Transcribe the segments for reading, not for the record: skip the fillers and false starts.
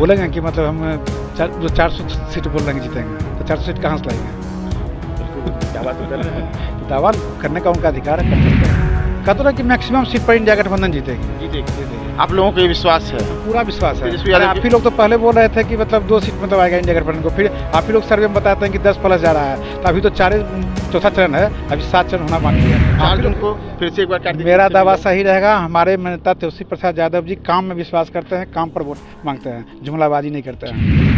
बोलेंगे कि मतलब हम जो 400 सीट बोल रहे हैं जीतेंगे, तो 400 सीट कहाँ से लाएंगे? दावा तो कर रहे हैं। तो दावा करने का उनका अधिकार है, कर सकते हैं। कहते हैं कि मैक्सिमम सीट पर इंडिया गठबंधन जीतेगी। जीतेगी। आप लोगों को ये विश्वास है? पूरा विश्वास है। तेजस्वी अरे यादव आप ही लोग तो पहले बोल रहे थे कि मतलब 2 सीट मतलब आएगा इंडिया गठबंधन को, फिर आप ही लोग सर्वे में बताते हैं कि 10 प्लस जा रहा है, तो अभी तो चौथा चरण है, अभी 7 चरण होना बाकी है। 4 जून को फिर से एक बार कार्तिक मेरा दावा सही रहेगा। हमारे नेता तेजस्वी प्रसाद यादव जी काम में विश्वास करते हैं, काम पर वोट मांगते हैं, जुमलाबाजी नहीं करते हैं।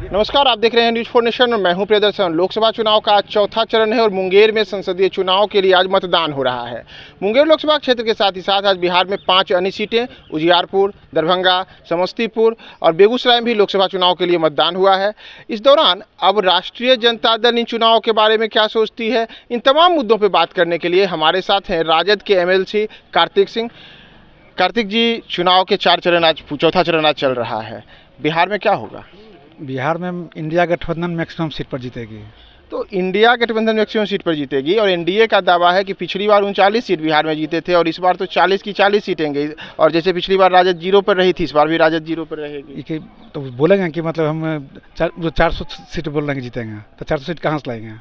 नमस्कार, आप देख रहे हैं न्यूज़ 4 नेशन और मैं हूं प्रियदर्शन। लोकसभा चुनाव का आज चौथा चरण है और मुंगेर में संसदीय चुनाव के लिए आज मतदान हो रहा है। मुंगेर लोकसभा क्षेत्र के साथ ही साथ आज बिहार में 5 अन्य सीटें उजियारपुर, दरभंगा, समस्तीपुर और बेगूसराय में भी लोकसभा चुनाव के लिए मतदान हुआ है। इस दौरान अब राष्ट्रीय जनता दल इन चुनाव के बारे में क्या सोचती है, इन तमाम मुद्दों पर बात करने के लिए हमारे साथ हैं राजद के MLC कार्तिक सिंह। कार्तिक जी, चुनाव के 4 चरण आज चौथा चरण आज चल रहा है, बिहार में क्या होगा? बिहार में इंडिया गठबंधन मैक्सिमम सीट पर जीतेगी। तो इंडिया गठबंधन मैक्सिमम सीट पर जीतेगी और एनडीए का दावा है कि पिछली बार 39 सीट बिहार में जीते थे और इस बार तो 40 की 40 सीटें गई, और जैसे पिछली बार राजद 0 पर रही थी, इस बार भी राजद 0 पर रहेगी। तो बोलेंगे कि मतलब हम जो 400 सीट बोल रहे हैं जीतेंगे, तो 400 सीट कहाँ से लाएंगे?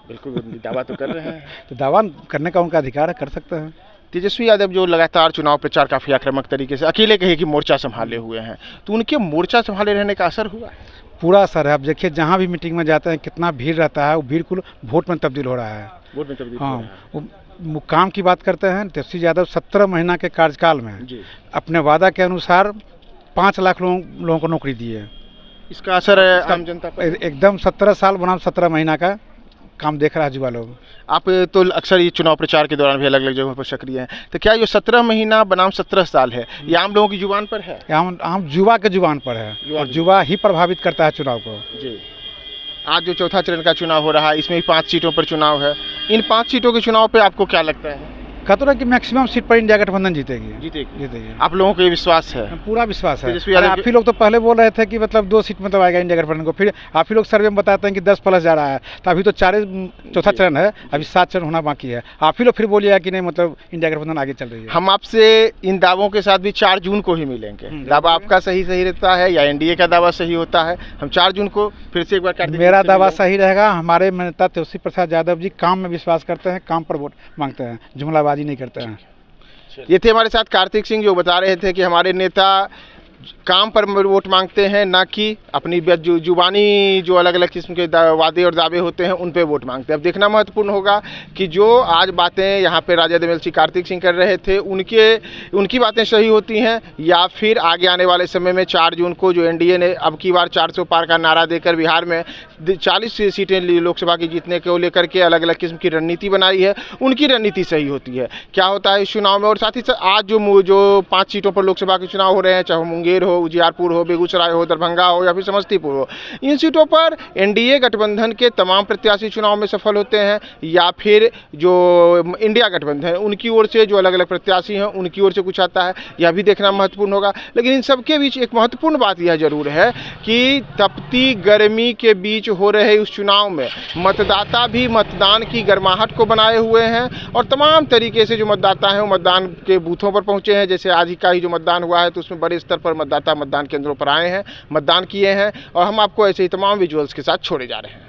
बिल्कुल दावा तो कर रहे हैं। तो दावा करने का उनका अधिकार है, कर सकते हैं। तेजस्वी यादव जो लगातार चुनाव प्रचार काफ़ी आक्रामक तरीके से अकेले कहे कि मोर्चा संभाले हुए हैं, तो उनके मोर्चा संभाले रहने का असर हुआ है? पूरा असर है। आप देखिए जहाँ भी मीटिंग में जाते हैं कितना भीड़ रहता है, वो भीड़ को वोट में तब्दील हो रहा है। वोट में तब्दील हो रहा है। वो काम की बात करते हैं। तेजस्वी यादव 17 महीना के कार्यकाल में जी अपने वादा के अनुसार 5 लाख लोगों को नौकरी दी है। इसका असर है आम जनता पर? एकदम 17 साल बनाम 17 महीना का काम देख रहा है युवा लोग। आप तो अक्सर ये चुनाव प्रचार के दौरान भी अलग अलग जगहों पर सक्रिय हैं, तो क्या ये 17 महीना बनाम 17 साल है, ये आम लोगों की जुबान पर है? आम युवा के जुबान पर है और युवा ही प्रभावित करता है चुनाव को। जी, आज जो चौथा चरण का चुनाव हो रहा है, इसमें भी 5 सीटों पर चुनाव है। इन 5 सीटों के चुनाव पे आपको क्या लगता है? कहते हैं कि मैक्सिमम सीट पर इंडिया गठबंधन जीतेगी। जीतेगी। आप लोगों को ये विश्वास है? पूरा विश्वास है। तेजस्वी आप ही लोग तो पहले बोल रहे थे कि मतलब 2 सीट मतलब आएगा इंडिया गठबंधन को, फिर आप ही लोग सर्वे में बताते हैं कि 10 प्लस जा रहा है, तो अभी तो चौथा चरण है, अभी 7 चरण होना बाकी है। आप ही लोग फिर बोलिएगा कि नहीं मतलब इंडिया गठबंधन आगे चल रही है। हम आपसे इन दावों के साथ भी 4 जून को ही मिलेंगे। दावा आपका सही रहता है या एनडीए का दावा सही होता है? हम 4 जून को फिर से एक बार मेरा दावा सही रहेगा। हमारे नेता तेजस्वी प्रसाद यादव जी काम में विश्वास करते हैं, काम पर वोट मांगते हैं, जुमलाबाजी नहीं करते हैं। ये थे हमारे साथ कार्तिक सिंह, जो बता रहे थे कि हमारे नेता काम पर वोट मांगते हैं, ना कि अपनी जुबानी जो अलग अलग किस्म के वादे और दावे होते हैं उन पे वोट मांगते हैं। अब देखना महत्वपूर्ण होगा कि जो आज बातें यहाँ पे राजद MLC कार्तिक सिंह कर रहे थे, उनकी बातें सही होती हैं या फिर आगे आने वाले समय में 4 जून को जो एनडीए ने अब की बार 400 पार का नारा देकर बिहार में 40 सीटें लोकसभा की जीतने को लेकर के अलग अलग किस्म की रणनीति बनाई है, उनकी रणनीति सही होती है। क्या होता है इस चुनाव में? और साथ ही साथ आज जो 5 सीटों पर लोकसभा के चुनाव हो रहे हैं, चाहे मुंगेर हो, उजियारपुर हो, बेगूसराय हो, दरभंगा हो या फिर समस्तीपुर हो, इन सीटों पर एनडीए गठबंधन के तमाम प्रत्याशी चुनाव में सफल होते हैं या फिर जो इंडिया गठबंधन उनकी ओर से जो अलग अलग प्रत्याशी हैं उनकी ओर से कुछ आता है, यह भी देखना महत्वपूर्ण होगा। लेकिन इन सबके बीच एक महत्वपूर्ण बात यह जरूर है कि तपती गर्मी के बीच हो रहे उस चुनाव में मतदाता भी मतदान की गर्माहट को बनाए हुए हैं और तमाम तरीके से जो मतदाता हैं वो मतदान के बूथों पर पहुंचे हैं। जैसे आज ही का ही जो मतदान हुआ है तो उसमें बड़े स्तर पर मतदाता मतदान केंद्रों पर आए हैं, मतदान किए हैं और हम आपको ऐसे ही तमाम विजुअल्स के साथ छोड़े जा रहे हैं।